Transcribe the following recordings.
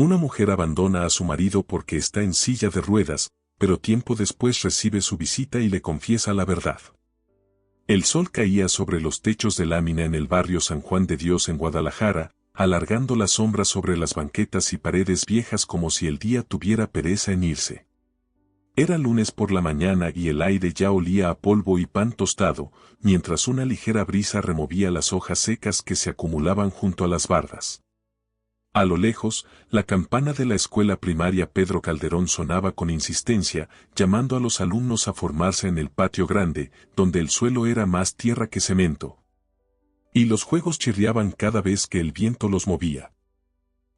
Una mujer abandona a su marido porque está en silla de ruedas, pero tiempo después recibe su visita y le confiesa la verdad. El sol caía sobre los techos de lámina en el barrio San Juan de Dios en Guadalajara, alargando la sombra sobre las banquetas y paredes viejas como si el día tuviera pereza en irse. Era lunes por la mañana y el aire ya olía a polvo y pan tostado, mientras una ligera brisa removía las hojas secas que se acumulaban junto a las bardas. A lo lejos, la campana de la escuela primaria Pedro Calderón sonaba con insistencia, llamando a los alumnos a formarse en el patio grande, donde el suelo era más tierra que cemento. Y los juegos chirriaban cada vez que el viento los movía.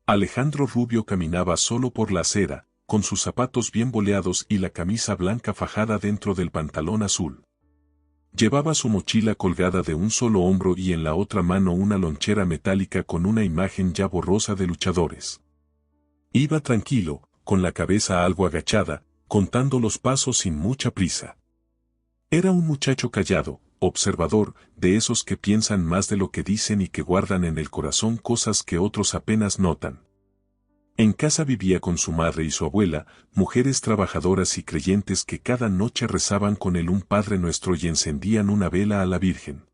Alejandro Rubio caminaba solo por la acera, con sus zapatos bien boleados y la camisa blanca fajada dentro del pantalón azul. Llevaba su mochila colgada de un solo hombro y en la otra mano una lonchera metálica con una imagen ya borrosa de luchadores. Iba tranquilo, con la cabeza algo agachada, contando los pasos sin mucha prisa. Era un muchacho callado, observador, de esos que piensan más de lo que dicen y que guardan en el corazón cosas que otros apenas notan. En casa vivía con su madre y su abuela, mujeres trabajadoras y creyentes que cada noche rezaban con él un Padre Nuestro y encendían una vela a la Virgen.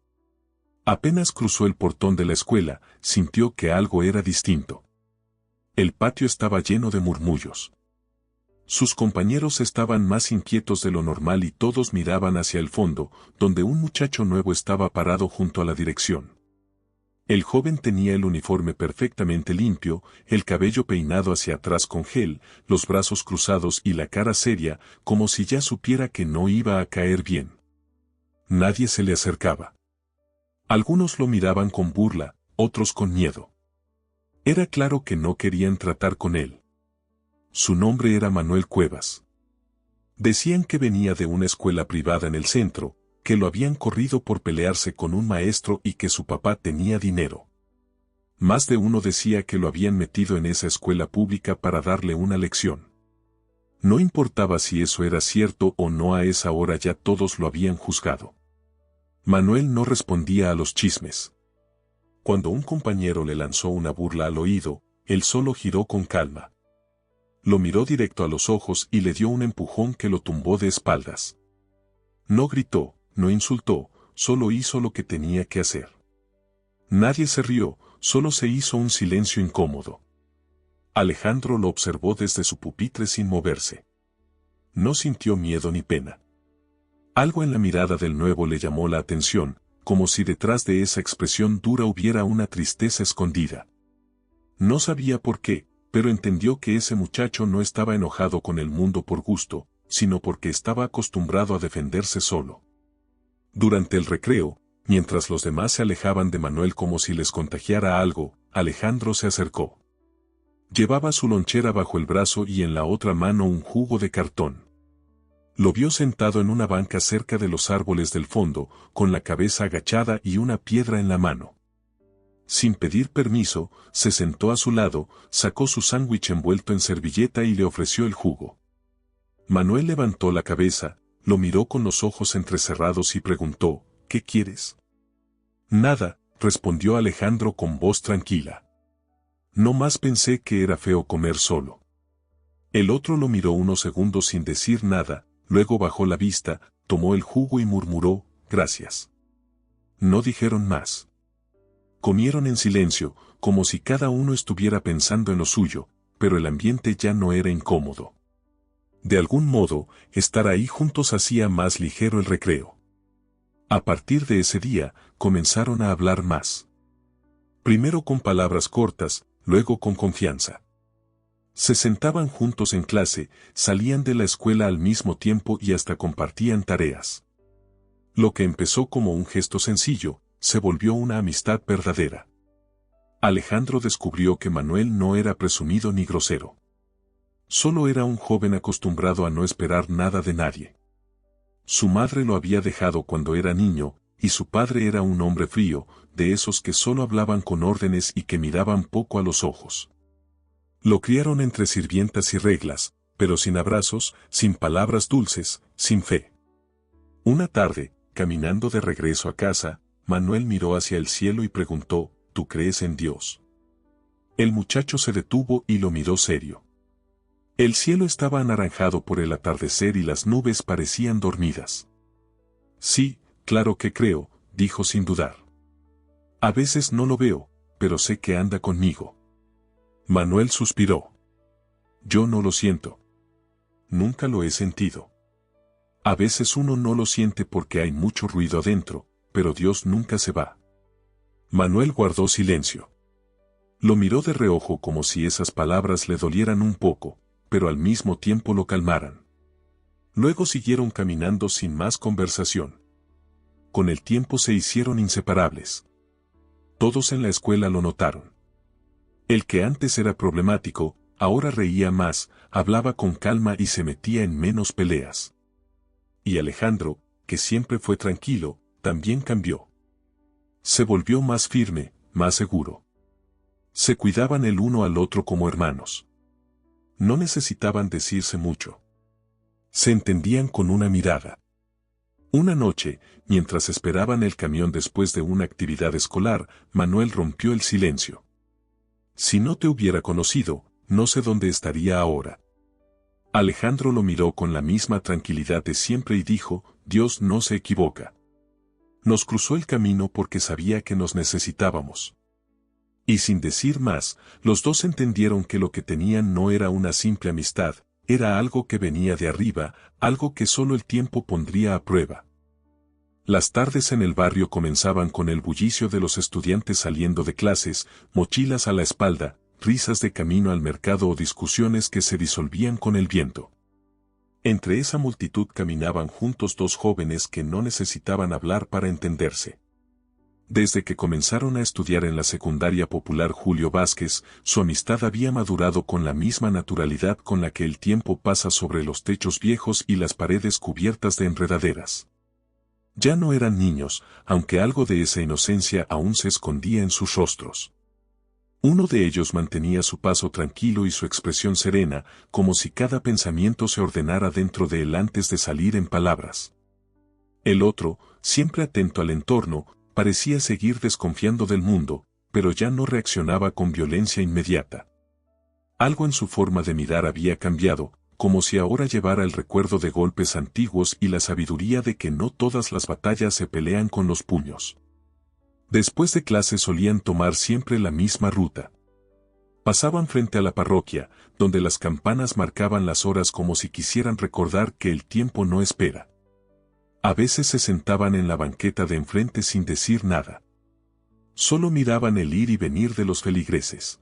Apenas cruzó el portón de la escuela, sintió que algo era distinto. El patio estaba lleno de murmullos. Sus compañeros estaban más inquietos de lo normal y todos miraban hacia el fondo, donde un muchacho nuevo estaba parado junto a la dirección. El joven tenía el uniforme perfectamente limpio, el cabello peinado hacia atrás con gel, los brazos cruzados y la cara seria, como si ya supiera que no iba a caer bien. Nadie se le acercaba. Algunos lo miraban con burla, otros con miedo. Era claro que no querían tratar con él. Su nombre era Manuel Cuevas. Decían que venía de una escuela privada en el centro, que lo habían corrido por pelearse con un maestro y que su papá tenía dinero. Más de uno decía que lo habían metido en esa escuela pública para darle una lección. No importaba si eso era cierto o no, a esa hora ya todos lo habían juzgado. Manuel no respondía a los chismes. Cuando un compañero le lanzó una burla al oído, él solo giró con calma. Lo miró directo a los ojos y le dio un empujón que lo tumbó de espaldas. No gritó, no insultó, solo hizo lo que tenía que hacer. Nadie se rió, solo se hizo un silencio incómodo. Alejandro lo observó desde su pupitre sin moverse. No sintió miedo ni pena. Algo en la mirada del nuevo le llamó la atención, como si detrás de esa expresión dura hubiera una tristeza escondida. No sabía por qué, pero entendió que ese muchacho no estaba enojado con el mundo por gusto, sino porque estaba acostumbrado a defenderse solo. Durante el recreo, mientras los demás se alejaban de Manuel como si les contagiara algo, Alejandro se acercó. Llevaba su lonchera bajo el brazo y en la otra mano un jugo de cartón. Lo vio sentado en una banca cerca de los árboles del fondo, con la cabeza agachada y una piedra en la mano. Sin pedir permiso, se sentó a su lado, sacó su sándwich envuelto en servilleta y le ofreció el jugo. Manuel levantó la cabeza, lo miró con los ojos entrecerrados y preguntó, ¿qué quieres? Nada, respondió Alejandro con voz tranquila. No más pensé que era feo comer solo. El otro lo miró unos segundos sin decir nada, luego bajó la vista, tomó el jugo y murmuró, gracias. No dijeron más. Comieron en silencio, como si cada uno estuviera pensando en lo suyo, pero el ambiente ya no era incómodo. De algún modo, estar ahí juntos hacía más ligero el recreo. A partir de ese día, comenzaron a hablar más. Primero con palabras cortas, luego con confianza. Se sentaban juntos en clase, salían de la escuela al mismo tiempo y hasta compartían tareas. Lo que empezó como un gesto sencillo, se volvió una amistad verdadera. Alejandro descubrió que Manuel no era presumido ni grosero. Solo era un joven acostumbrado a no esperar nada de nadie. Su madre lo había dejado cuando era niño, y su padre era un hombre frío, de esos que solo hablaban con órdenes y que miraban poco a los ojos. Lo criaron entre sirvientas y reglas, pero sin abrazos, sin palabras dulces, sin fe. Una tarde, caminando de regreso a casa, Manuel miró hacia el cielo y preguntó, ¿tú crees en Dios? El muchacho se detuvo y lo miró serio. El cielo estaba anaranjado por el atardecer y las nubes parecían dormidas. Sí, claro que creo, dijo sin dudar. A veces no lo veo, pero sé que anda conmigo. Manuel suspiró. Yo no lo siento. Nunca lo he sentido. A veces uno no lo siente porque hay mucho ruido adentro, pero Dios nunca se va. Manuel guardó silencio. Lo miró de reojo como si esas palabras le dolieran un poco, pero al mismo tiempo lo calmaran. Luego siguieron caminando sin más conversación. Con el tiempo se hicieron inseparables. Todos en la escuela lo notaron. El que antes era problemático, ahora reía más, hablaba con calma y se metía en menos peleas. Y Alejandro, que siempre fue tranquilo, también cambió. Se volvió más firme, más seguro. Se cuidaban el uno al otro como hermanos. No necesitaban decirse mucho. Se entendían con una mirada. Una noche, mientras esperaban el camión después de una actividad escolar, Manuel rompió el silencio. Si no te hubiera conocido, no sé dónde estaría ahora. Alejandro lo miró con la misma tranquilidad de siempre y dijo, Dios no se equivoca. Nos cruzó el camino porque sabía que nos necesitábamos. Y sin decir más, los dos entendieron que lo que tenían no era una simple amistad, era algo que venía de arriba, algo que solo el tiempo pondría a prueba. Las tardes en el barrio comenzaban con el bullicio de los estudiantes saliendo de clases, mochilas a la espalda, risas de camino al mercado o discusiones que se disolvían con el viento. Entre esa multitud caminaban juntos dos jóvenes que no necesitaban hablar para entenderse. Desde que comenzaron a estudiar en la secundaria popular Julio Vázquez, su amistad había madurado con la misma naturalidad con la que el tiempo pasa sobre los techos viejos y las paredes cubiertas de enredaderas. Ya no eran niños, aunque algo de esa inocencia aún se escondía en sus rostros. Uno de ellos mantenía su paso tranquilo y su expresión serena, como si cada pensamiento se ordenara dentro de él antes de salir en palabras. El otro, siempre atento al entorno, parecía seguir desconfiando del mundo, pero ya no reaccionaba con violencia inmediata. Algo en su forma de mirar había cambiado, como si ahora llevara el recuerdo de golpes antiguos y la sabiduría de que no todas las batallas se pelean con los puños. Después de clase solían tomar siempre la misma ruta. Pasaban frente a la parroquia, donde las campanas marcaban las horas como si quisieran recordar que el tiempo no espera. A veces se sentaban en la banqueta de enfrente sin decir nada. Solo miraban el ir y venir de los feligreses.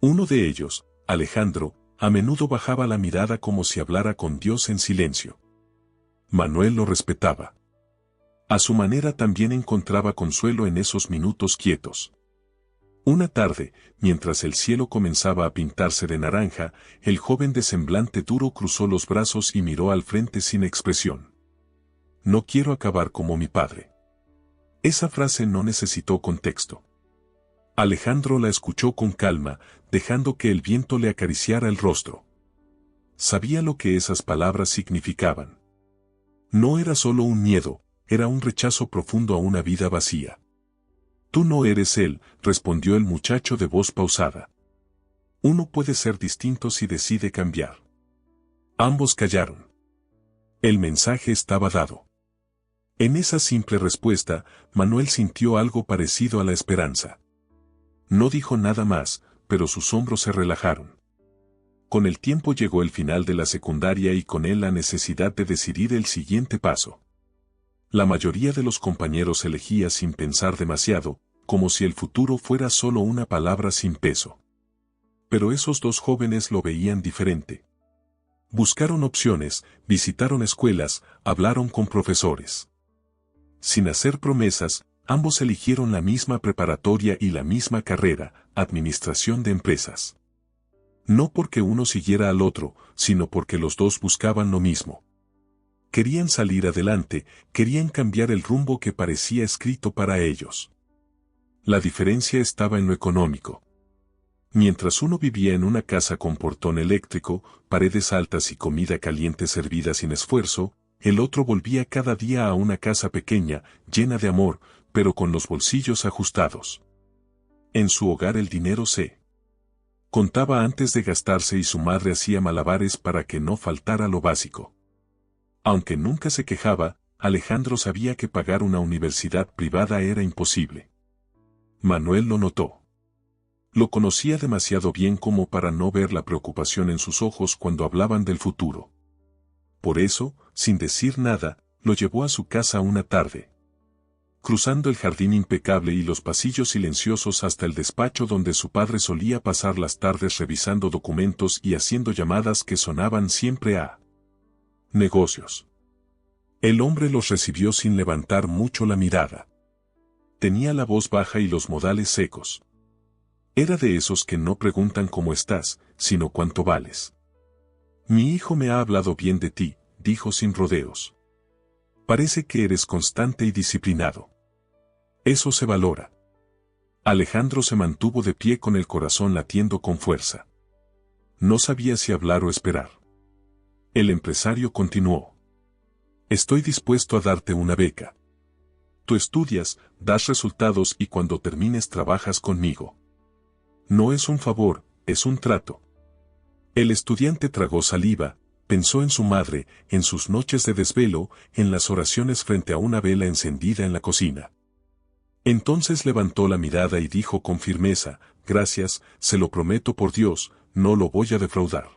Uno de ellos, Alejandro, a menudo bajaba la mirada como si hablara con Dios en silencio. Manuel lo respetaba. A su manera también encontraba consuelo en esos minutos quietos. Una tarde, mientras el cielo comenzaba a pintarse de naranja, el joven de semblante duro cruzó los brazos y miró al frente sin expresión. No quiero acabar como mi padre. Esa frase no necesitó contexto. Alejandro la escuchó con calma, dejando que el viento le acariciara el rostro. Sabía lo que esas palabras significaban. No era solo un miedo, era un rechazo profundo a una vida vacía. Tú no eres él, respondió el muchacho de voz pausada. Uno puede ser distinto si decide cambiar. Ambos callaron. El mensaje estaba dado. En esa simple respuesta, Manuel sintió algo parecido a la esperanza. No dijo nada más, pero sus hombros se relajaron. Con el tiempo llegó el final de la secundaria y con él la necesidad de decidir el siguiente paso. La mayoría de los compañeros elegía sin pensar demasiado, como si el futuro fuera solo una palabra sin peso. Pero esos dos jóvenes lo veían diferente. Buscaron opciones, visitaron escuelas, hablaron con profesores. Sin hacer promesas, ambos eligieron la misma preparatoria y la misma carrera, administración de empresas. No porque uno siguiera al otro, sino porque los dos buscaban lo mismo. Querían salir adelante, querían cambiar el rumbo que parecía escrito para ellos. La diferencia estaba en lo económico. Mientras uno vivía en una casa con portón eléctrico, paredes altas y comida caliente servida sin esfuerzo, el otro volvía cada día a una casa pequeña, llena de amor, pero con los bolsillos ajustados. En su hogar el dinero se Contaba antes de gastarse y su madre hacía malabares para que no faltara lo básico. Aunque nunca se quejaba, Alejandro sabía que pagar una universidad privada era imposible. Manuel lo notó. Lo conocía demasiado bien como para no ver la preocupación en sus ojos cuando hablaban del futuro. Por eso, sin decir nada, lo llevó a su casa una tarde. Cruzando el jardín impecable y los pasillos silenciosos hasta el despacho donde su padre solía pasar las tardes revisando documentos y haciendo llamadas que sonaban siempre a negocios. El hombre los recibió sin levantar mucho la mirada. Tenía la voz baja y los modales secos. Era de esos que no preguntan cómo estás, sino cuánto vales. Mi hijo me ha hablado bien de ti, dijo sin rodeos. Parece que eres constante y disciplinado. Eso se valora. Alejandro se mantuvo de pie con el corazón latiendo con fuerza. No sabía si hablar o esperar. El empresario continuó. Estoy dispuesto a darte una beca. Tú estudias, das resultados y cuando termines trabajas conmigo. No es un favor, es un trato. El estudiante tragó saliva, pensó en su madre, en sus noches de desvelo, en las oraciones frente a una vela encendida en la cocina. Entonces levantó la mirada y dijo con firmeza, gracias, se lo prometo por Dios, no lo voy a defraudar.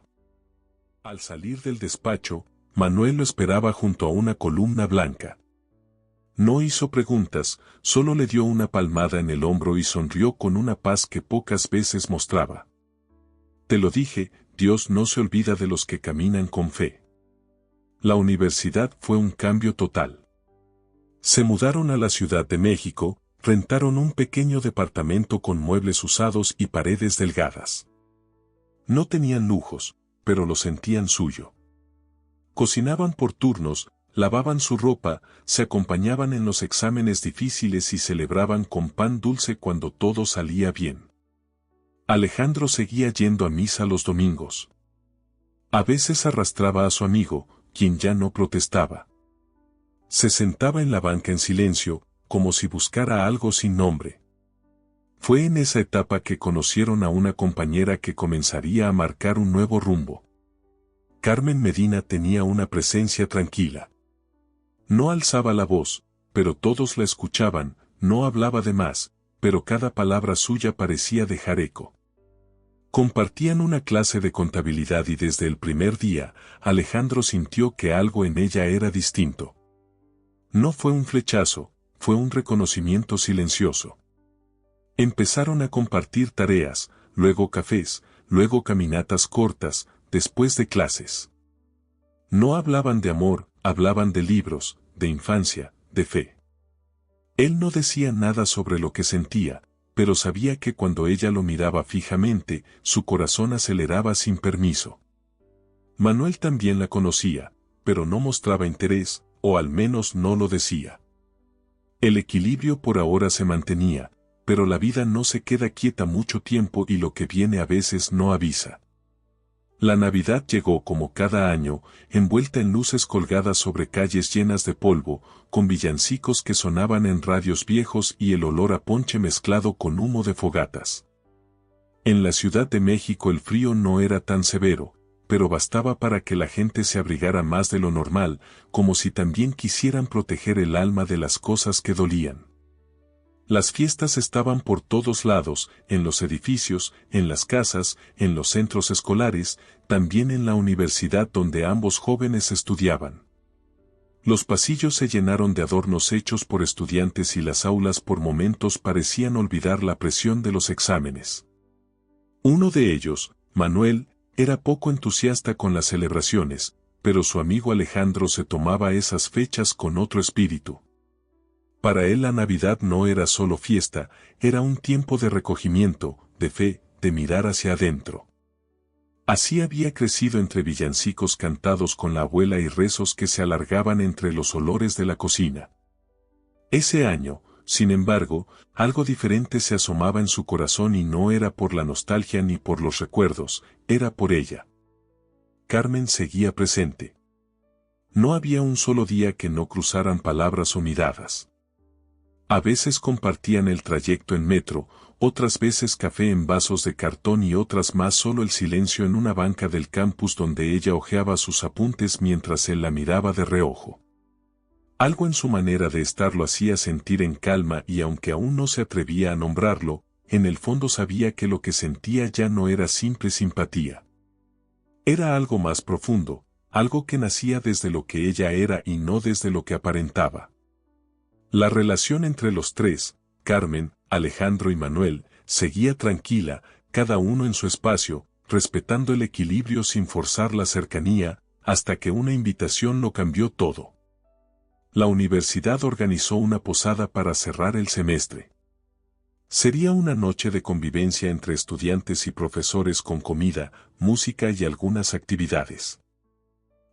Al salir del despacho, Manuel lo esperaba junto a una columna blanca. No hizo preguntas, solo le dio una palmada en el hombro y sonrió con una paz que pocas veces mostraba. Te lo dije, Dios no se olvida de los que caminan con fe. La universidad fue un cambio total. Se mudaron a la Ciudad de México, rentaron un pequeño departamento con muebles usados y paredes delgadas. No tenían lujos, pero lo sentían suyo. Cocinaban por turnos, lavaban su ropa, se acompañaban en los exámenes difíciles y celebraban con pan dulce cuando todo salía bien. Alejandro seguía yendo a misa los domingos. A veces arrastraba a su amigo, quien ya no protestaba. Se sentaba en la banca en silencio, como si buscara algo sin nombre. Fue en esa etapa que conocieron a una compañera que comenzaría a marcar un nuevo rumbo. Carmen Medina tenía una presencia tranquila. No alzaba la voz, pero todos la escuchaban, no hablaba de más, pero cada palabra suya parecía dejar eco. Compartían una clase de contabilidad y desde el primer día, Alejandro sintió que algo en ella era distinto. No fue un flechazo, fue un reconocimiento silencioso. Empezaron a compartir tareas, luego cafés, luego caminatas cortas, después de clases. No hablaban de amor, hablaban de libros, de infancia, de fe. Él no decía nada sobre lo que sentía, pero sabía que cuando ella lo miraba fijamente, su corazón aceleraba sin permiso. Manuel también la conocía, pero no mostraba interés, o al menos no lo decía. El equilibrio por ahora se mantenía, pero la vida no se queda quieta mucho tiempo y lo que viene a veces no avisa. La Navidad llegó como cada año, envuelta en luces colgadas sobre calles llenas de polvo, con villancicos que sonaban en radios viejos y el olor a ponche mezclado con humo de fogatas. En la Ciudad de México el frío no era tan severo, pero bastaba para que la gente se abrigara más de lo normal, como si también quisieran proteger el alma de las cosas que dolían. Las fiestas estaban por todos lados, en los edificios, en las casas, en los centros escolares, también en la universidad donde ambos jóvenes estudiaban. Los pasillos se llenaron de adornos hechos por estudiantes y las aulas por momentos parecían olvidar la presión de los exámenes. Uno de ellos, Manuel, era poco entusiasta con las celebraciones, pero su amigo Alejandro se tomaba esas fechas con otro espíritu. Para él la Navidad no era solo fiesta, era un tiempo de recogimiento, de fe, de mirar hacia adentro. Así había crecido entre villancicos cantados con la abuela y rezos que se alargaban entre los olores de la cocina. Ese año, sin embargo, algo diferente se asomaba en su corazón y no era por la nostalgia ni por los recuerdos, era por ella. Carmen seguía presente. No había un solo día que no cruzaran palabras o miradas. A veces compartían el trayecto en metro, otras veces café en vasos de cartón y otras más solo el silencio en una banca del campus donde ella hojeaba sus apuntes mientras él la miraba de reojo. Algo en su manera de estar lo hacía sentir en calma y aunque aún no se atrevía a nombrarlo, en el fondo sabía que lo que sentía ya no era simple simpatía. Era algo más profundo, algo que nacía desde lo que ella era y no desde lo que aparentaba. La relación entre los tres, Carmen, Alejandro y Manuel, seguía tranquila, cada uno en su espacio, respetando el equilibrio sin forzar la cercanía, hasta que una invitación lo cambió todo. La universidad organizó una posada para cerrar el semestre. Sería una noche de convivencia entre estudiantes y profesores con comida, música y algunas actividades.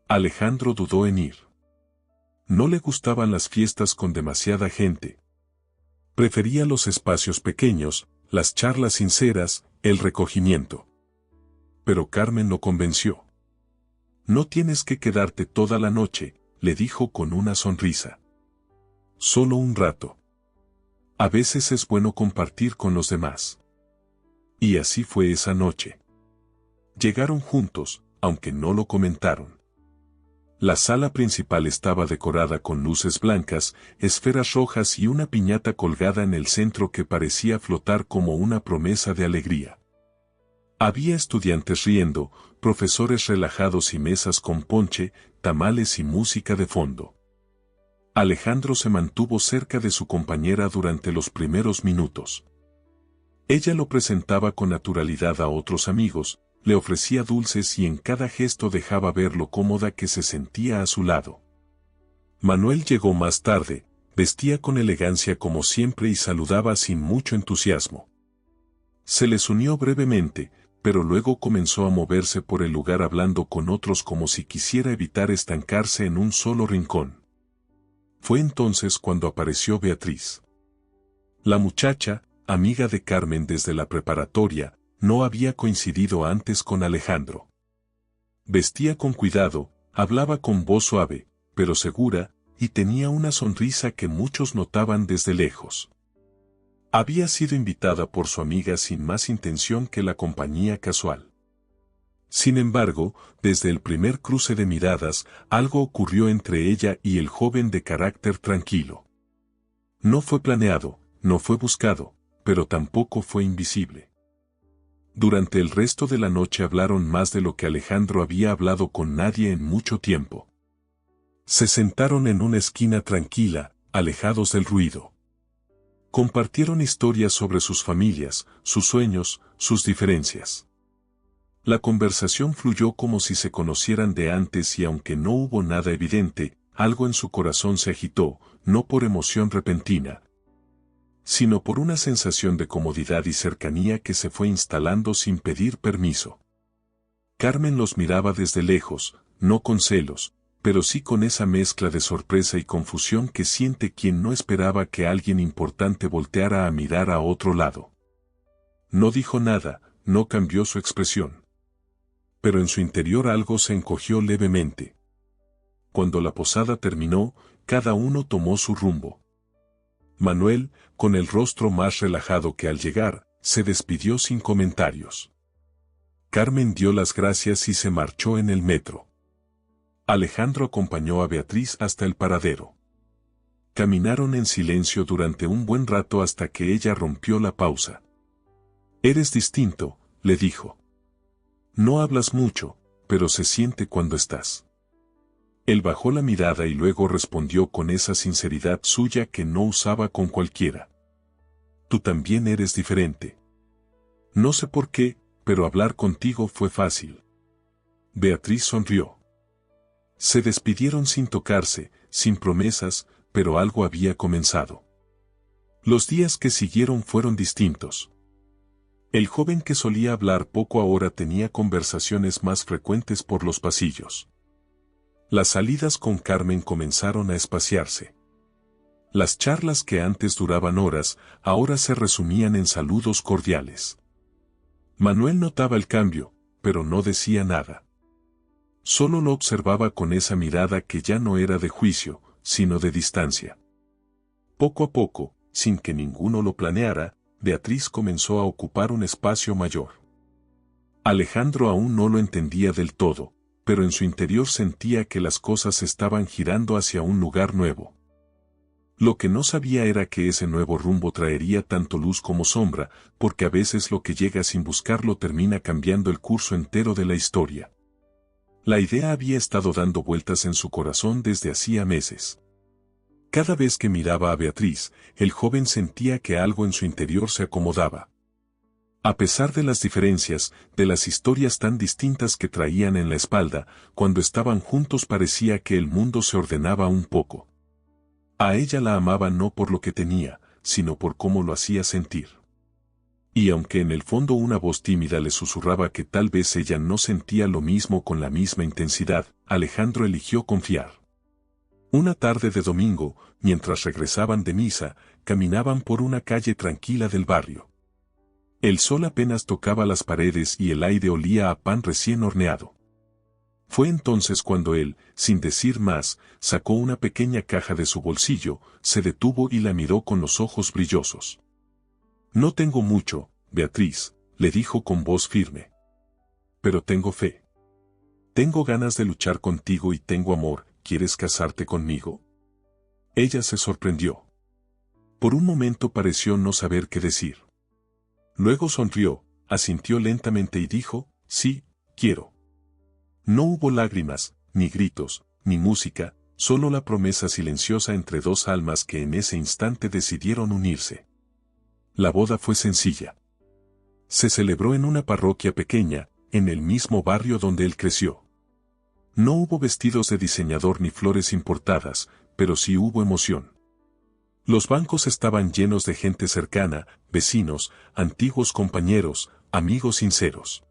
Alejandro dudó en ir. No le gustaban las fiestas con demasiada gente. Prefería los espacios pequeños, las charlas sinceras, el recogimiento. Pero Carmen lo convenció. No tienes que quedarte toda la noche, le dijo con una sonrisa. Solo un rato. A veces es bueno compartir con los demás. Y así fue esa noche. Llegaron juntos, aunque no lo comentaron. La sala principal estaba decorada con luces blancas, esferas rojas y una piñata colgada en el centro que parecía flotar como una promesa de alegría. Había estudiantes riendo, profesores relajados y mesas con ponche, tamales y música de fondo. Alejandro se mantuvo cerca de su compañera durante los primeros minutos. Ella lo presentaba con naturalidad a otros amigos, le ofrecía dulces y en cada gesto dejaba ver lo cómoda que se sentía a su lado. Manuel llegó más tarde, vestía con elegancia como siempre y saludaba sin mucho entusiasmo. Se les unió brevemente, pero luego comenzó a moverse por el lugar hablando con otros como si quisiera evitar estancarse en un solo rincón. Fue entonces cuando apareció Beatriz. La muchacha, amiga de Carmen desde la preparatoria, no había coincidido antes con Alejandro. Vestía con cuidado, hablaba con voz suave, pero segura, y tenía una sonrisa que muchos notaban desde lejos. Había sido invitada por su amiga sin más intención que la compañía casual. Sin embargo, desde el primer cruce de miradas, algo ocurrió entre ella y el joven de carácter tranquilo. No fue planeado, no fue buscado, pero tampoco fue invisible. Durante el resto de la noche hablaron más de lo que Alejandro había hablado con nadie en mucho tiempo. Se sentaron en una esquina tranquila, alejados del ruido. Compartieron historias sobre sus familias, sus sueños, sus diferencias. La conversación fluyó como si se conocieran de antes y aunque no hubo nada evidente, algo en su corazón se agitó, no por emoción repentina, sino por una sensación de comodidad y cercanía que se fue instalando sin pedir permiso. Carmen los miraba desde lejos, no con celos, pero sí con esa mezcla de sorpresa y confusión que siente quien no esperaba que alguien importante volteara a mirar a otro lado. No dijo nada, no cambió su expresión. Pero en su interior algo se encogió levemente. Cuando la posada terminó, cada uno tomó su rumbo. Manuel, con el rostro más relajado que al llegar, se despidió sin comentarios. Carmen dio las gracias y se marchó en el metro. Alejandro acompañó a Beatriz hasta el paradero. Caminaron en silencio durante un buen rato hasta que ella rompió la pausa. «Eres distinto», le dijo. «No hablas mucho, pero se siente cuando estás». Él bajó la mirada y luego respondió con esa sinceridad suya que no usaba con cualquiera. «Tú también eres diferente. No sé por qué, pero hablar contigo fue fácil». Beatriz sonrió. Se despidieron sin tocarse, sin promesas, pero algo había comenzado. Los días que siguieron fueron distintos. El joven que solía hablar poco ahora tenía conversaciones más frecuentes por los pasillos. Las salidas con Carmen comenzaron a espaciarse. Las charlas que antes duraban horas, ahora se resumían en saludos cordiales. Manuel notaba el cambio, pero no decía nada. Solo lo observaba con esa mirada que ya no era de juicio, sino de distancia. Poco a poco, sin que ninguno lo planeara, Beatriz comenzó a ocupar un espacio mayor. Alejandro aún no lo entendía del todo, pero en su interior sentía que las cosas estaban girando hacia un lugar nuevo. Lo que no sabía era que ese nuevo rumbo traería tanto luz como sombra, porque a veces lo que llega sin buscarlo termina cambiando el curso entero de la historia. La idea había estado dando vueltas en su corazón desde hacía meses. Cada vez que miraba a Beatriz, el joven sentía que algo en su interior se acomodaba. A pesar de las diferencias, de las historias tan distintas que traían en la espalda, cuando estaban juntos parecía que el mundo se ordenaba un poco. A ella la amaba no por lo que tenía, sino por cómo lo hacía sentir. Y aunque en el fondo una voz tímida le susurraba que tal vez ella no sentía lo mismo con la misma intensidad, Alejandro eligió confiar. Una tarde de domingo, mientras regresaban de misa, caminaban por una calle tranquila del barrio. El sol apenas tocaba las paredes y el aire olía a pan recién horneado. Fue entonces cuando él, sin decir más, sacó una pequeña caja de su bolsillo, se detuvo y la miró con los ojos brillosos. «No tengo mucho, Beatriz», le dijo con voz firme. «Pero tengo fe. Tengo ganas de luchar contigo y tengo amor, ¿quieres casarte conmigo?». Ella se sorprendió. Por un momento pareció no saber qué decir. Luego sonrió, asintió lentamente y dijo, «Sí, quiero». No hubo lágrimas, ni gritos, ni música, solo la promesa silenciosa entre dos almas que en ese instante decidieron unirse. La boda fue sencilla. Se celebró en una parroquia pequeña, en el mismo barrio donde él creció. No hubo vestidos de diseñador ni flores importadas, pero sí hubo emoción. Los bancos estaban llenos de gente cercana, vecinos, antiguos compañeros, amigos sinceros.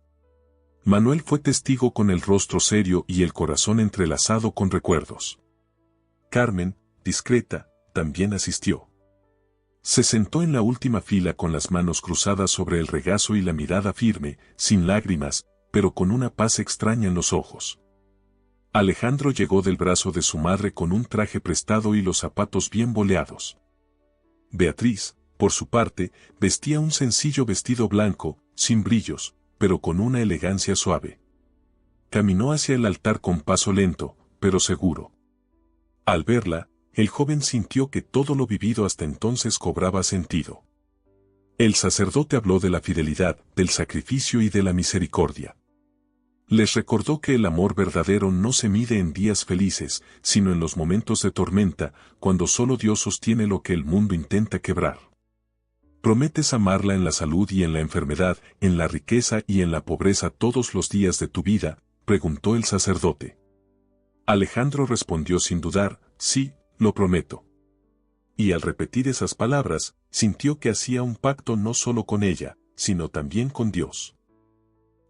Manuel fue testigo con el rostro serio y el corazón entrelazado con recuerdos. Carmen, discreta, también asistió. Se sentó en la última fila con las manos cruzadas sobre el regazo y la mirada firme, sin lágrimas, pero con una paz extraña en los ojos. Alejandro llegó del brazo de su madre con un traje prestado y los zapatos bien boleados. Beatriz, por su parte, vestía un sencillo vestido blanco, sin brillos, pero con una elegancia suave. Caminó hacia el altar con paso lento, pero seguro. Al verla, el joven sintió que todo lo vivido hasta entonces cobraba sentido. El sacerdote habló de la fidelidad, del sacrificio y de la misericordia. Les recordó que el amor verdadero no se mide en días felices, sino en los momentos de tormenta, cuando solo Dios sostiene lo que el mundo intenta quebrar. ¿Prometes amarla en la salud y en la enfermedad, en la riqueza y en la pobreza todos los días de tu vida?, preguntó el sacerdote. Alejandro respondió sin dudar, sí, lo prometo. Y al repetir esas palabras, sintió que hacía un pacto no solo con ella, sino también con Dios.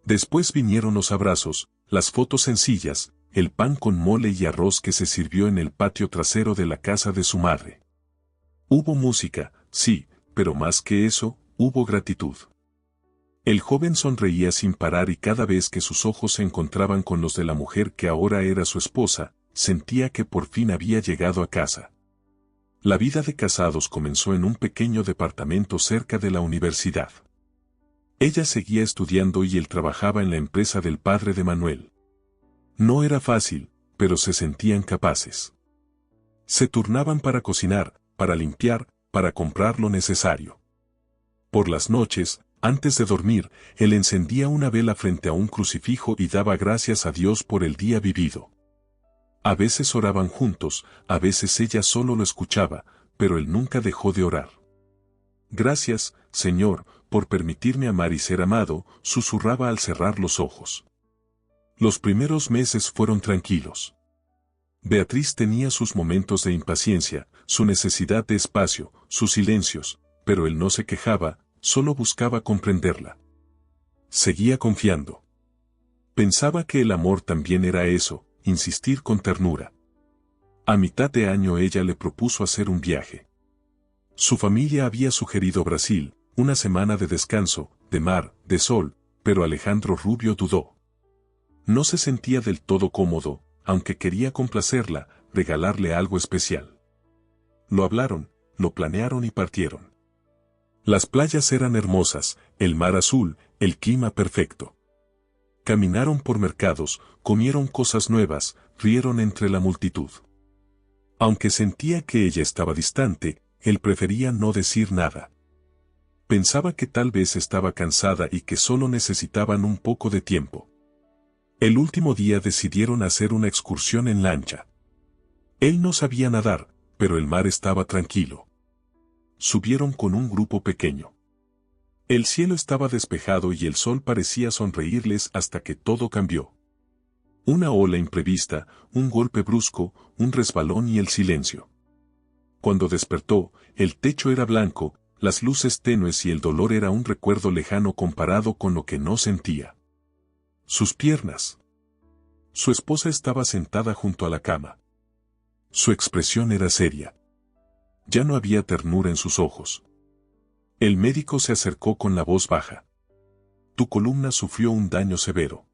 Después vinieron los abrazos, las fotos sencillas, el pan con mole y arroz que se sirvió en el patio trasero de la casa de su madre. Hubo música, sí, pero más que eso, hubo gratitud. El joven sonreía sin parar y cada vez que sus ojos se encontraban con los de la mujer que ahora era su esposa, sentía que por fin había llegado a casa. La vida de casados comenzó en un pequeño departamento cerca de la universidad. Ella seguía estudiando y él trabajaba en la empresa del padre de Manuel. No era fácil, pero se sentían capaces. Se turnaban para cocinar, para limpiar, para comprar lo necesario. Por las noches, antes de dormir, él encendía una vela frente a un crucifijo y daba gracias a Dios por el día vivido. A veces oraban juntos, a veces ella solo lo escuchaba, pero él nunca dejó de orar. Gracias, Señor, por permitirme amar y ser amado, susurraba al cerrar los ojos. Los primeros meses fueron tranquilos. Beatriz tenía sus momentos de impaciencia, su necesidad de espacio, sus silencios, pero él no se quejaba, solo buscaba comprenderla. Seguía confiando. Pensaba que el amor también era eso, insistir con ternura. A mitad de año ella le propuso hacer un viaje. Su familia había sugerido Brasil, una semana de descanso, de mar, de sol, pero Alejandro Rubio dudó. No se sentía del todo cómodo, aunque quería complacerla, regalarle algo especial. Lo hablaron, lo planearon y partieron. Las playas eran hermosas, el mar azul, el clima perfecto. Caminaron por mercados, comieron cosas nuevas, rieron entre la multitud. Aunque sentía que ella estaba distante, él prefería no decir nada. Pensaba que tal vez estaba cansada y que solo necesitaban un poco de tiempo. El último día decidieron hacer una excursión en lancha. Él no sabía nadar, pero el mar estaba tranquilo. Subieron con un grupo pequeño. El cielo estaba despejado y el sol parecía sonreírles hasta que todo cambió. Una ola imprevista, un golpe brusco, un resbalón y el silencio. Cuando despertó, el techo era blanco, las luces tenues y el dolor era un recuerdo lejano comparado con lo que no sentía. Sus piernas. Su esposa estaba sentada junto a la cama. Su expresión era seria. Ya no había ternura en sus ojos. El médico se acercó con la voz baja. Tu columna sufrió un daño severo.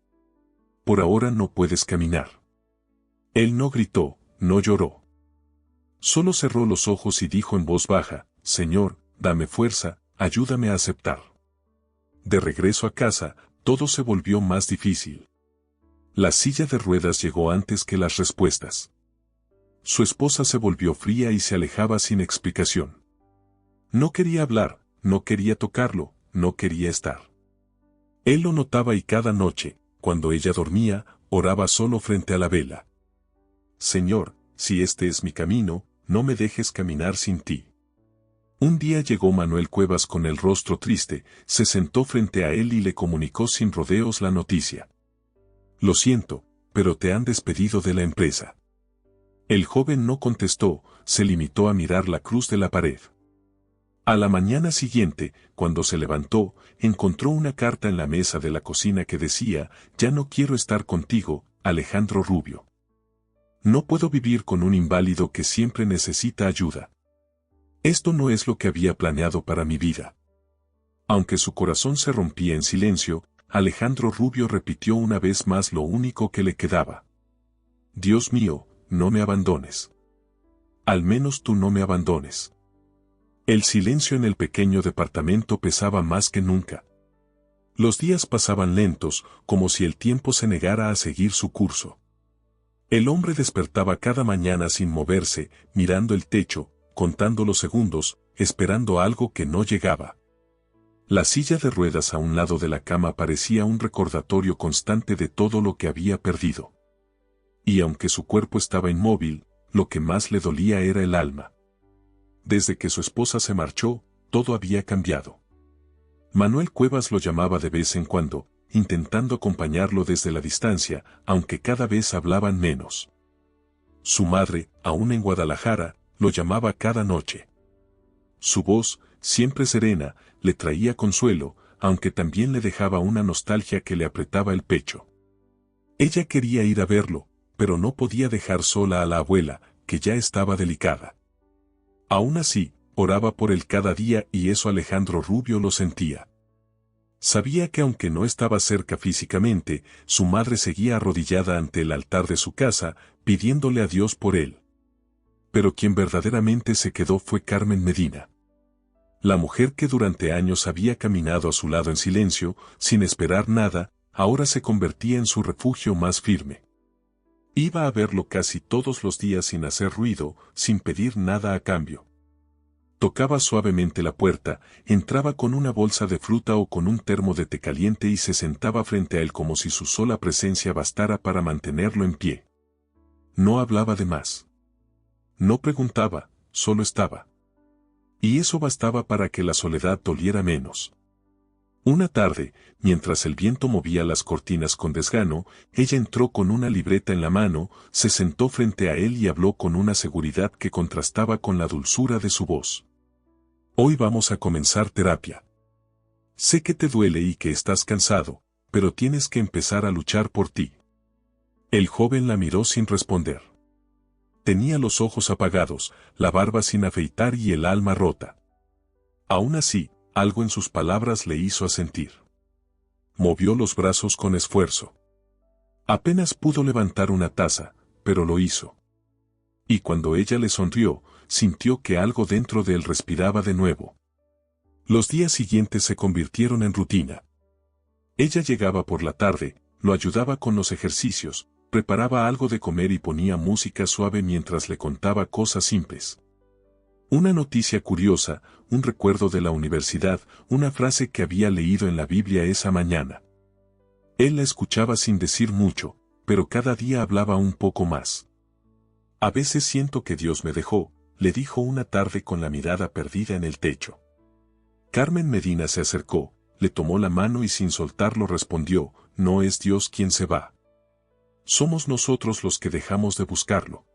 Por ahora no puedes caminar. Él no gritó, no lloró. Solo cerró los ojos y dijo en voz baja, Señor, dame fuerza, ayúdame a aceptar. De regreso a casa, todo se volvió más difícil. La silla de ruedas llegó antes que las respuestas. Su esposa se volvió fría y se alejaba sin explicación. No quería hablar, no quería tocarlo, no quería estar. Él lo notaba y cada noche, cuando ella dormía, oraba solo frente a la vela. Señor, si este es mi camino, no me dejes caminar sin ti. Un día llegó Manuel Cuevas con el rostro triste, se sentó frente a él y le comunicó sin rodeos la noticia. Lo siento, pero te han despedido de la empresa. El joven no contestó, se limitó a mirar la cruz de la pared. A la mañana siguiente, cuando se levantó, encontró una carta en la mesa de la cocina que decía, ya no quiero estar contigo, Alejandro Rubio. No puedo vivir con un inválido que siempre necesita ayuda. Esto no es lo que había planeado para mi vida. Aunque su corazón se rompía en silencio, Alejandro Rubio repitió una vez más lo único que le quedaba. Dios mío, no me abandones. Al menos tú no me abandones. El silencio en el pequeño departamento pesaba más que nunca. Los días pasaban lentos, como si el tiempo se negara a seguir su curso. El hombre despertaba cada mañana sin moverse, mirando el techo, contando los segundos, esperando algo que no llegaba. La silla de ruedas a un lado de la cama parecía un recordatorio constante de todo lo que había perdido. Y aunque su cuerpo estaba inmóvil, lo que más le dolía era el alma. Desde que su esposa se marchó, todo había cambiado. Manuel Cuevas lo llamaba de vez en cuando, intentando acompañarlo desde la distancia, aunque cada vez hablaban menos. Su madre, aún en Guadalajara, lo llamaba cada noche. Su voz, siempre serena, le traía consuelo, aunque también le dejaba una nostalgia que le apretaba el pecho. Ella quería ir a verlo, pero no podía dejar sola a la abuela, que ya estaba delicada. Aún así, oraba por él cada día y eso Alejandro Rubio lo sentía. Sabía que aunque no estaba cerca físicamente, su madre seguía arrodillada ante el altar de su casa, pidiéndole a Dios por él. Pero quien verdaderamente se quedó fue Carmen Medina. La mujer que durante años había caminado a su lado en silencio, sin esperar nada, ahora se convertía en su refugio más firme. Iba a verlo casi todos los días sin hacer ruido, sin pedir nada a cambio. Tocaba suavemente la puerta, entraba con una bolsa de fruta o con un termo de té caliente y se sentaba frente a él como si su sola presencia bastara para mantenerlo en pie. No hablaba de más. No preguntaba, solo estaba. Y eso bastaba para que la soledad doliera menos. Una tarde, mientras el viento movía las cortinas con desgano, ella entró con una libreta en la mano, se sentó frente a él y habló con una seguridad que contrastaba con la dulzura de su voz. Hoy vamos a comenzar terapia. Sé que te duele y que estás cansado, pero tienes que empezar a luchar por ti. El joven la miró sin responder. Tenía los ojos apagados, la barba sin afeitar y el alma rota. Aún así, algo en sus palabras le hizo asentir. Movió los brazos con esfuerzo. Apenas pudo levantar una taza, pero lo hizo. Y cuando ella le sonrió, sintió que algo dentro de él respiraba de nuevo. Los días siguientes se convirtieron en rutina. Ella llegaba por la tarde, lo ayudaba con los ejercicios, preparaba algo de comer y ponía música suave mientras le contaba cosas simples. Una noticia curiosa, un recuerdo de la universidad, una frase que había leído en la Biblia esa mañana. Él la escuchaba sin decir mucho, pero cada día hablaba un poco más. A veces siento que Dios me dejó, le dijo una tarde con la mirada perdida en el techo. Carmen Medina se acercó, le tomó la mano y sin soltarlo respondió, no es Dios quien se va. Somos nosotros los que dejamos de buscarlo.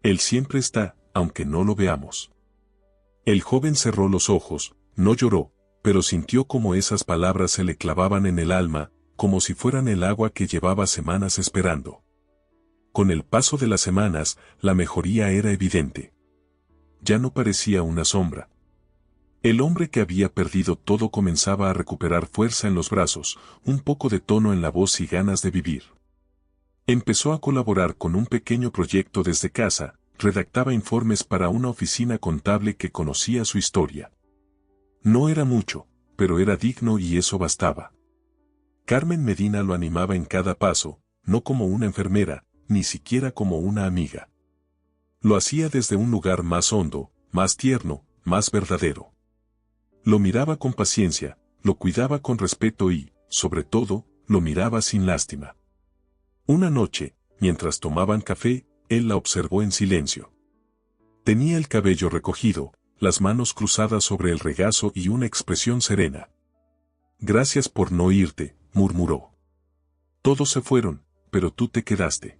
Él siempre está, aunque no lo veamos. El joven cerró los ojos, no lloró, pero sintió como esas palabras se le clavaban en el alma, como si fueran el agua que llevaba semanas esperando. Con el paso de las semanas, la mejoría era evidente. Ya no parecía una sombra. El hombre que había perdido todo comenzaba a recuperar fuerza en los brazos, un poco de tono en la voz y ganas de vivir. Empezó a colaborar con un pequeño proyecto desde casa, redactaba informes para una oficina contable que conocía su historia. No era mucho, pero era digno y eso bastaba. Carmen Medina lo animaba en cada paso, no como una enfermera, ni siquiera como una amiga. Lo hacía desde un lugar más hondo, más tierno, más verdadero. Lo miraba con paciencia, lo cuidaba con respeto y, sobre todo, lo miraba sin lástima. Una noche, mientras tomaban café, él la observó en silencio. Tenía el cabello recogido, las manos cruzadas sobre el regazo y una expresión serena. Gracias por no irte, murmuró. Todos se fueron, pero tú te quedaste.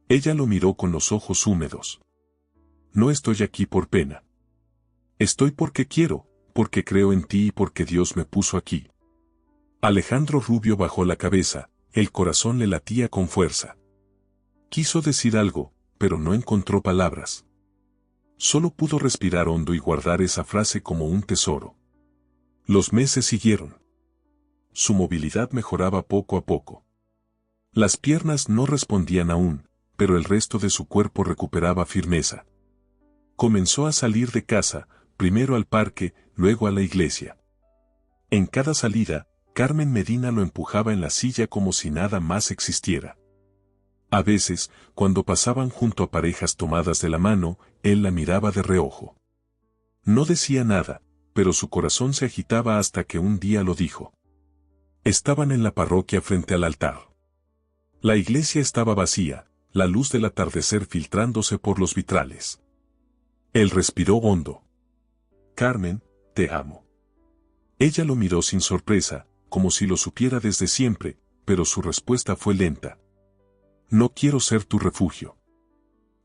Ella lo miró con los ojos húmedos. No estoy aquí por pena. Estoy porque quiero, porque creo en ti y porque Dios me puso aquí. Alejandro Rubio bajó la cabeza, el corazón le latía con fuerza. Quiso decir algo, pero no encontró palabras. Solo pudo respirar hondo y guardar esa frase como un tesoro. Los meses siguieron. Su movilidad mejoraba poco a poco. Las piernas no respondían aún, pero el resto de su cuerpo recuperaba firmeza. Comenzó a salir de casa, primero al parque, luego a la iglesia. En cada salida, Carmen Medina lo empujaba en la silla como si nada más existiera. A veces, cuando pasaban junto a parejas tomadas de la mano, él la miraba de reojo. No decía nada, pero su corazón se agitaba hasta que un día lo dijo. Estaban en la parroquia frente al altar. La iglesia estaba vacía, la luz del atardecer filtrándose por los vitrales. Él respiró hondo. Carmen, te amo. Ella lo miró sin sorpresa, como si lo supiera desde siempre, pero su respuesta fue lenta. No quiero ser tu refugio.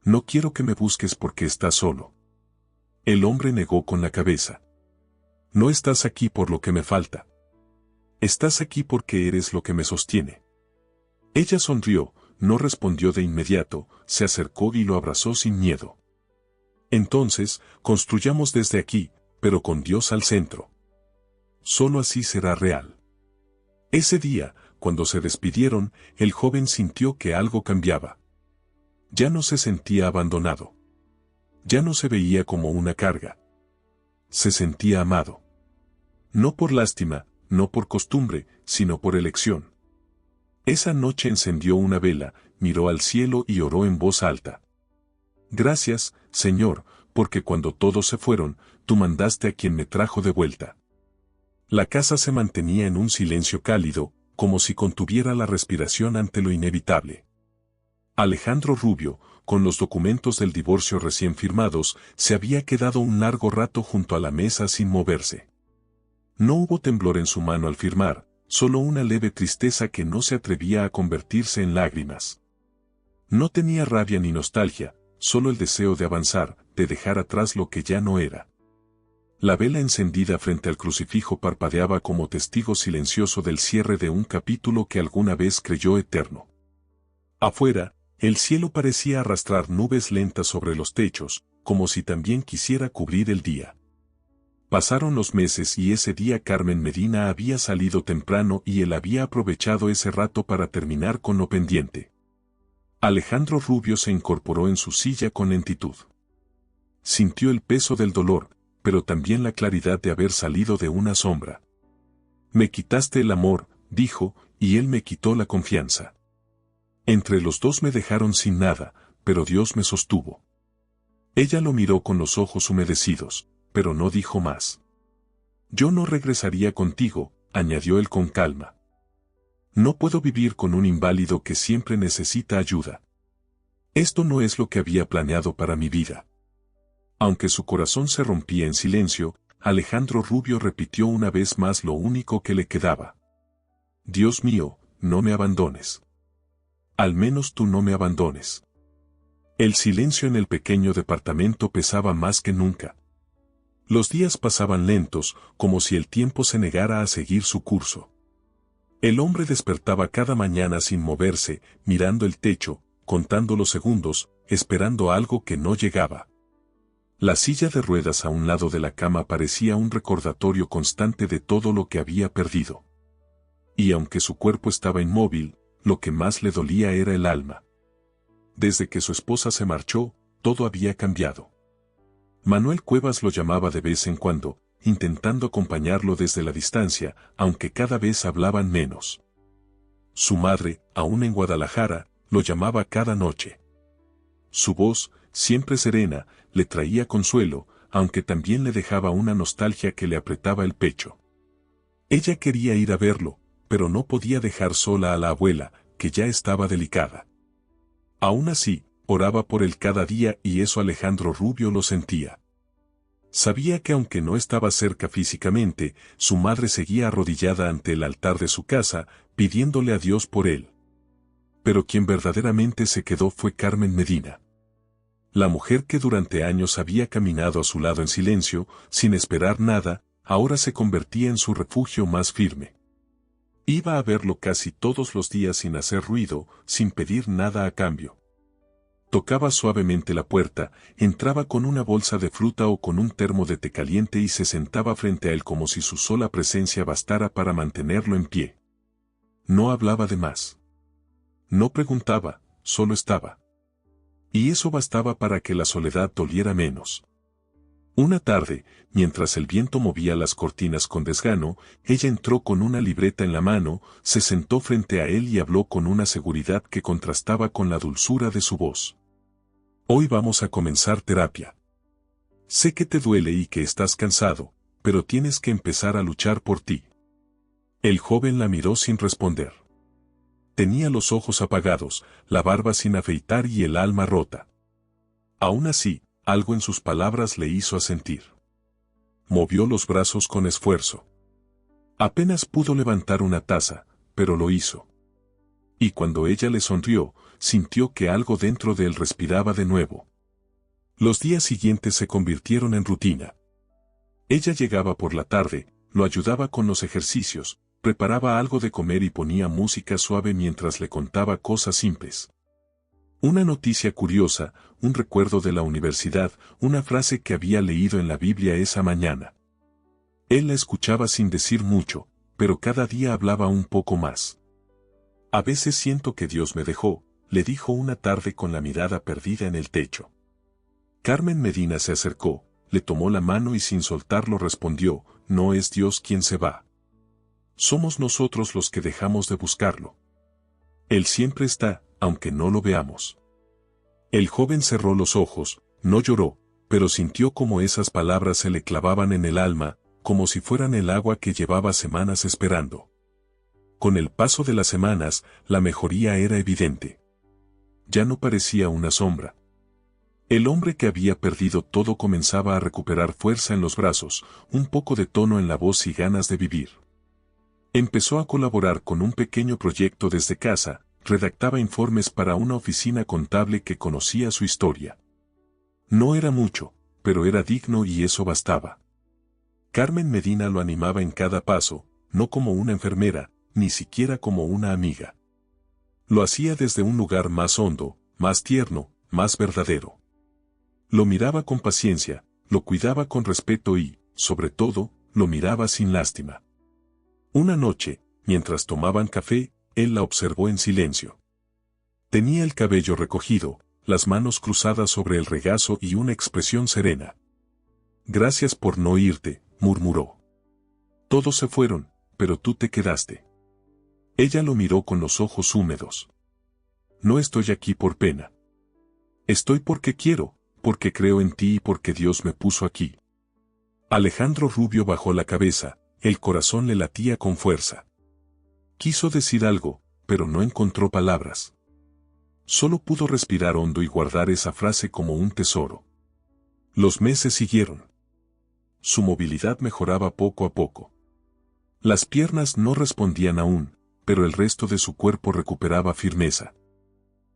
No quiero que me busques porque estás solo. El hombre negó con la cabeza. No estás aquí por lo que me falta. Estás aquí porque eres lo que me sostiene. Ella sonrió, no respondió de inmediato, se acercó y lo abrazó sin miedo. Entonces, construyamos desde aquí, pero con Dios al centro. Solo así será real. Ese día, cuando se despidieron, el joven sintió que algo cambiaba. Ya no se sentía abandonado. Ya no se veía como una carga. Se sentía amado. No por lástima, no por costumbre, sino por elección. Esa noche encendió una vela, miró al cielo y oró en voz alta. Gracias, Señor, porque cuando todos se fueron, tú mandaste a quien me trajo de vuelta. La casa se mantenía en un silencio cálido, como si contuviera la respiración ante lo inevitable. Alejandro Rubio, con los documentos del divorcio recién firmados, se había quedado un largo rato junto a la mesa sin moverse. No hubo temblor en su mano al firmar, solo una leve tristeza que no se atrevía a convertirse en lágrimas. No tenía rabia ni nostalgia, solo el deseo de avanzar, de dejar atrás lo que ya no era. La vela encendida frente al crucifijo parpadeaba como testigo silencioso del cierre de un capítulo que alguna vez creyó eterno. Afuera, el cielo parecía arrastrar nubes lentas sobre los techos, como si también quisiera cubrir el día. Pasaron los meses y ese día Carmen Medina había salido temprano y él había aprovechado ese rato para terminar con lo pendiente. Alejandro Rubio se incorporó en su silla con lentitud. Sintió el peso del dolor, pero también la claridad de haber salido de una sombra. Me quitaste el amor, dijo, y él me quitó la confianza. Entre los dos me dejaron sin nada, pero Dios me sostuvo. Ella lo miró con los ojos humedecidos, pero no dijo más. Yo no regresaría contigo, añadió él con calma. No puedo vivir con un inválido que siempre necesita ayuda. Esto no es lo que había planeado para mi vida. Aunque su corazón se rompía en silencio, Alejandro Rubio repitió una vez más lo único que le quedaba. Dios mío, no me abandones. Al menos tú no me abandones. El silencio en el pequeño departamento pesaba más que nunca. Los días pasaban lentos, como si el tiempo se negara a seguir su curso. El hombre despertaba cada mañana sin moverse, mirando el techo, contando los segundos, esperando algo que no llegaba. La silla de ruedas a un lado de la cama parecía un recordatorio constante de todo lo que había perdido. Y aunque su cuerpo estaba inmóvil, lo que más le dolía era el alma. Desde que su esposa se marchó, todo había cambiado. Manuel Cuevas lo llamaba de vez en cuando, intentando acompañarlo desde la distancia, aunque cada vez hablaban menos. Su madre, aún en Guadalajara, lo llamaba cada noche. Su voz, siempre serena, le traía consuelo, aunque también le dejaba una nostalgia que le apretaba el pecho. Ella quería ir a verlo, pero no podía dejar sola a la abuela, que ya estaba delicada. Aún así, oraba por él cada día y eso Alejandro Rubio lo sentía. Sabía que aunque no estaba cerca físicamente, su madre seguía arrodillada ante el altar de su casa, pidiéndole a Dios por él. Pero quien verdaderamente se quedó fue Carmen Medina. La mujer que durante años había caminado a su lado en silencio, sin esperar nada, ahora se convertía en su refugio más firme. Iba a verlo casi todos los días sin hacer ruido, sin pedir nada a cambio. Tocaba suavemente la puerta, entraba con una bolsa de fruta o con un termo de té caliente y se sentaba frente a él como si su sola presencia bastara para mantenerlo en pie. No hablaba de más. No preguntaba, solo estaba. Y eso bastaba para que la soledad doliera menos. Una tarde, mientras el viento movía las cortinas con desgano, ella entró con una libreta en la mano, se sentó frente a él y habló con una seguridad que contrastaba con la dulzura de su voz. Hoy vamos a comenzar terapia. Sé que te duele y que estás cansado, pero tienes que empezar a luchar por ti. El joven la miró sin responder. Tenía los ojos apagados, la barba sin afeitar y el alma rota. Aún así, algo en sus palabras le hizo asentir. Movió los brazos con esfuerzo. Apenas pudo levantar una taza, pero lo hizo. Y cuando ella le sonrió, sintió que algo dentro de él respiraba de nuevo. Los días siguientes se convirtieron en rutina. Ella llegaba por la tarde, lo ayudaba con los ejercicios, preparaba algo de comer y ponía música suave mientras le contaba cosas simples. Una noticia curiosa, un recuerdo de la universidad, una frase que había leído en la Biblia esa mañana. Él la escuchaba sin decir mucho, pero cada día hablaba un poco más. A veces siento que Dios me dejó, le dijo una tarde con la mirada perdida en el techo. Carmen Medina se acercó, le tomó la mano y sin soltarlo respondió, no es Dios quien se va. Somos nosotros los que dejamos de buscarlo. Él siempre está, aunque no lo veamos. El joven cerró los ojos, no lloró, pero sintió como esas palabras se le clavaban en el alma, como si fueran el agua que llevaba semanas esperando. Con el paso de las semanas, la mejoría era evidente. Ya no parecía una sombra. El hombre que había perdido todo comenzaba a recuperar fuerza en los brazos, un poco de tono en la voz y ganas de vivir. Empezó a colaborar con un pequeño proyecto desde casa, redactaba informes para una oficina contable que conocía su historia. No era mucho, pero era digno y eso bastaba. Carmen Medina lo animaba en cada paso, no como una enfermera, ni siquiera como una amiga. Lo hacía desde un lugar más hondo, más tierno, más verdadero. Lo miraba con paciencia, lo cuidaba con respeto y, sobre todo, lo miraba sin lástima. Una noche, mientras tomaban café, él la observó en silencio. Tenía el cabello recogido, las manos cruzadas sobre el regazo y una expresión serena. Gracias por no irte, murmuró. Todos se fueron, pero tú te quedaste. Ella lo miró con los ojos húmedos. No estoy aquí por pena. Estoy porque quiero, porque creo en ti y porque Dios me puso aquí. Alejandro Rubio bajó la cabeza, el corazón le latía con fuerza. Quiso decir algo, pero no encontró palabras. Solo pudo respirar hondo y guardar esa frase como un tesoro. Los meses siguieron. Su movilidad mejoraba poco a poco. Las piernas no respondían aún, pero el resto de su cuerpo recuperaba firmeza.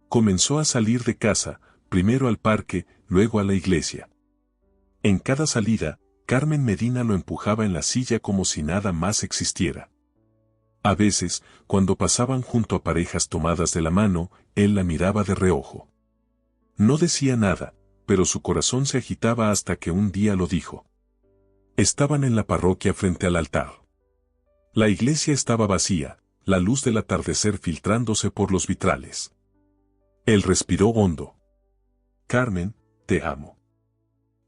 Comenzó a salir de casa, primero al parque, luego a la iglesia. En cada salida, Carmen Medina lo empujaba en la silla como si nada más existiera. A veces, cuando pasaban junto a parejas tomadas de la mano, él la miraba de reojo. No decía nada, pero su corazón se agitaba hasta que un día lo dijo. Estaban en la parroquia frente al altar. La iglesia estaba vacía, la luz del atardecer filtrándose por los vitrales. Él respiró hondo. Carmen, te amo.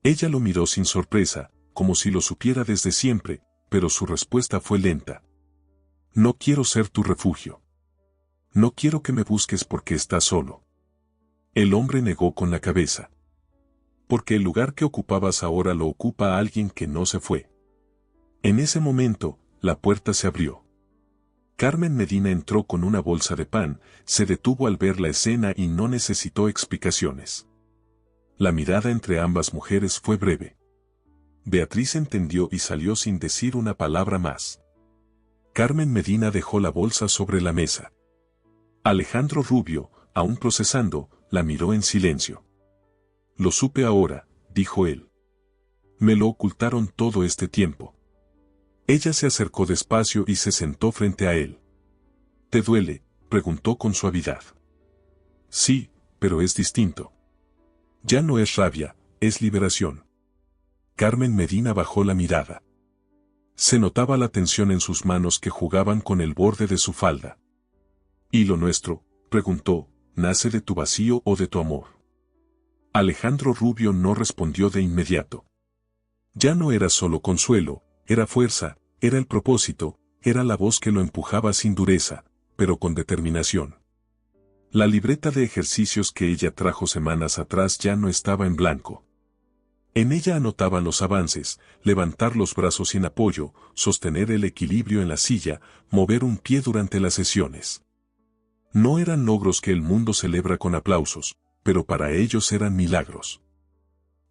Ella lo miró sin sorpresa, como si lo supiera desde siempre, pero su respuesta fue lenta. No quiero ser tu refugio. No quiero que me busques porque estás solo. El hombre negó con la cabeza. Porque el lugar que ocupabas ahora lo ocupa alguien que no se fue. En ese momento, la puerta se abrió. Carmen Medina entró con una bolsa de pan, se detuvo al ver la escena y no necesitó explicaciones. La mirada entre ambas mujeres fue breve. Beatriz entendió y salió sin decir una palabra más. Carmen Medina dejó la bolsa sobre la mesa. Alejandro Rubio, aún procesando, la miró en silencio. Lo supe ahora, dijo él. Me lo ocultaron todo este tiempo. Ella se acercó despacio y se sentó frente a él. ¿Te duele?, preguntó con suavidad. Sí, pero es distinto. Ya no es rabia, es liberación. Carmen Medina bajó la mirada. Se notaba la tensión en sus manos que jugaban con el borde de su falda. ¿Y lo nuestro?, preguntó, ¿nace de tu vacío o de tu amor? Alejandro Rubio no respondió de inmediato. Ya no era solo consuelo, era fuerza, era el propósito, era la voz que lo empujaba sin dureza, pero con determinación. La libreta de ejercicios que ella trajo semanas atrás ya no estaba en blanco. En ella anotaban los avances, levantar los brazos sin apoyo, sostener el equilibrio en la silla, mover un pie durante las sesiones. No eran logros que el mundo celebra con aplausos, pero para ellos eran milagros.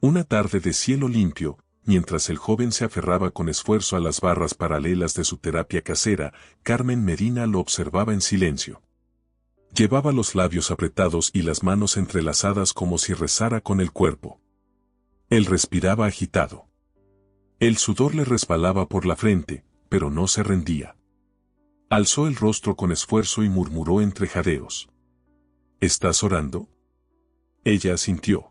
Una tarde de cielo limpio, mientras el joven se aferraba con esfuerzo a las barras paralelas de su terapia casera, Carmen Medina lo observaba en silencio. Llevaba los labios apretados y las manos entrelazadas como si rezara con el cuerpo. Él respiraba agitado. El sudor le resbalaba por la frente, pero no se rendía. Alzó el rostro con esfuerzo y murmuró entre jadeos. ¿Estás orando? Ella asintió.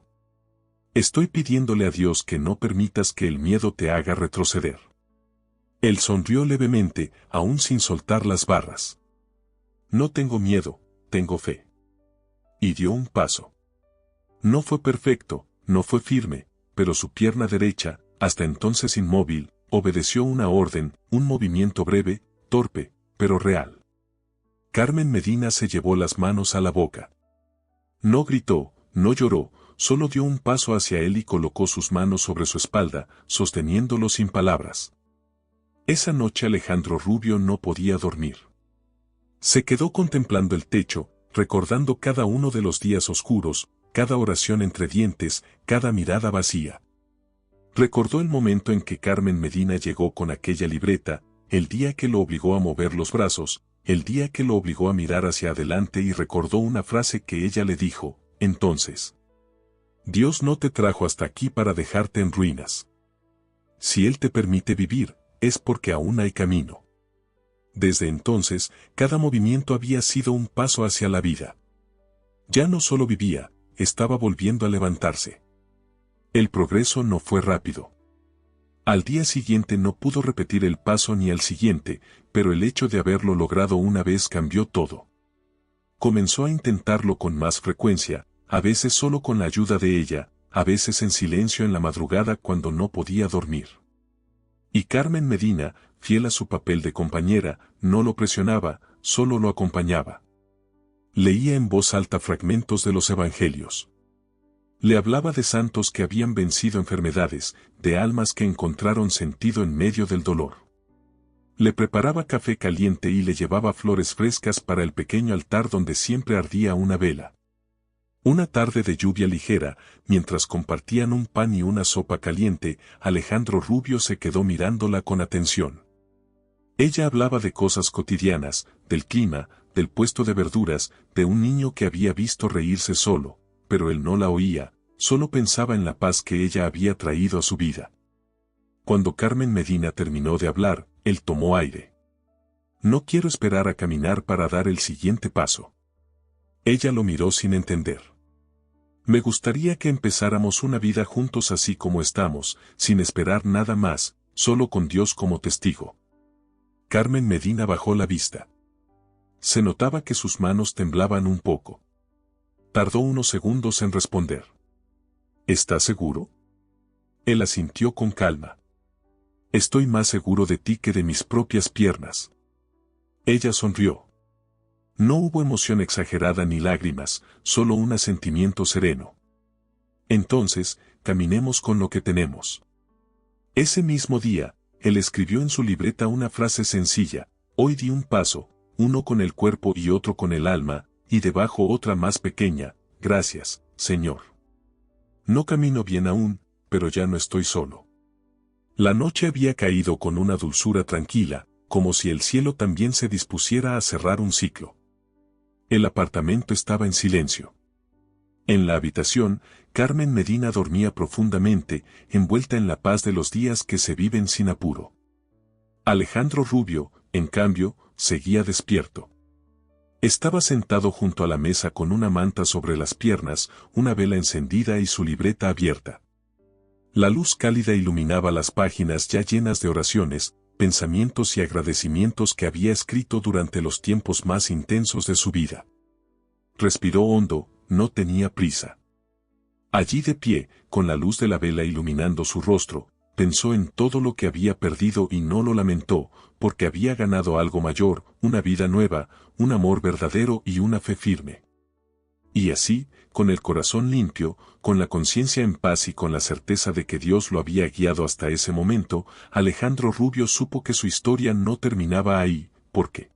Estoy pidiéndole a Dios que no permitas que el miedo te haga retroceder. Él sonrió levemente, aún sin soltar las barras. No tengo miedo, tengo fe. Y dio un paso. No fue perfecto, no fue firme, pero su pierna derecha, hasta entonces inmóvil, obedeció una orden, un movimiento breve, torpe, pero real. Carmen Medina se llevó las manos a la boca. No gritó, no lloró, solo dio un paso hacia él y colocó sus manos sobre su espalda, sosteniéndolo sin palabras. Esa noche Alejandro Rubio no podía dormir. Se quedó contemplando el techo, recordando cada uno de los días oscuros, cada oración entre dientes, cada mirada vacía. Recordó el momento en que Carmen Medina llegó con aquella libreta, el día que lo obligó a mover los brazos, el día que lo obligó a mirar hacia adelante y recordó una frase que ella le dijo, entonces. Dios no te trajo hasta aquí para dejarte en ruinas. Si Él te permite vivir, es porque aún hay camino. Desde entonces, cada movimiento había sido un paso hacia la vida. Ya no solo vivía, estaba volviendo a levantarse. El progreso no fue rápido. Al día siguiente no pudo repetir el paso ni al siguiente, pero el hecho de haberlo logrado una vez cambió todo. Comenzó a intentarlo con más frecuencia, a veces solo con la ayuda de ella, a veces en silencio en la madrugada cuando no podía dormir. Y Carmen Medina, fiel a su papel de compañera, no lo presionaba, solo lo acompañaba. Leía en voz alta fragmentos de los evangelios. Le hablaba de santos que habían vencido enfermedades, de almas que encontraron sentido en medio del dolor. Le preparaba café caliente y le llevaba flores frescas para el pequeño altar donde siempre ardía una vela. Una tarde de lluvia ligera, mientras compartían un pan y una sopa caliente, Alejandro Rubio se quedó mirándola con atención. Ella hablaba de cosas cotidianas, del clima, del puesto de verduras, de un niño que había visto reírse solo, pero él no la oía, solo pensaba en la paz que ella había traído a su vida. Cuando Carmen Medina terminó de hablar, él tomó aire. No quiero esperar a caminar para dar el siguiente paso. Ella lo miró sin entender. Me gustaría que empezáramos una vida juntos así como estamos, sin esperar nada más, solo con Dios como testigo. Carmen Medina bajó la vista. Se notaba que sus manos temblaban un poco. Tardó unos segundos en responder. ¿Estás seguro? Él asintió con calma. Estoy más seguro de ti que de mis propias piernas. Ella sonrió. No hubo emoción exagerada ni lágrimas, solo un asentimiento sereno. Entonces, caminemos con lo que tenemos. Ese mismo día, él escribió en su libreta una frase sencilla: hoy di un paso, uno con el cuerpo y otro con el alma, y debajo otra más pequeña: gracias, Señor. No camino bien aún, pero ya no estoy solo. La noche había caído con una dulzura tranquila, como si el cielo también se dispusiera a cerrar un ciclo. El apartamento estaba en silencio. En la habitación, Carmen Medina dormía profundamente, envuelta en la paz de los días que se viven sin apuro. Alejandro Rubio, en cambio, seguía despierto. Estaba sentado junto a la mesa con una manta sobre las piernas, una vela encendida y su libreta abierta. La luz cálida iluminaba las páginas ya llenas de oraciones, pensamientos y agradecimientos que había escrito durante los tiempos más intensos de su vida. Respiró hondo, no tenía prisa. Allí de pie, con la luz de la vela iluminando su rostro, pensó en todo lo que había perdido y no lo lamentó, porque había ganado algo mayor, una vida nueva, un amor verdadero y una fe firme. Y así, con el corazón limpio, con la conciencia en paz y con la certeza de que Dios lo había guiado hasta ese momento, Alejandro Rubio supo que su historia no terminaba ahí, porque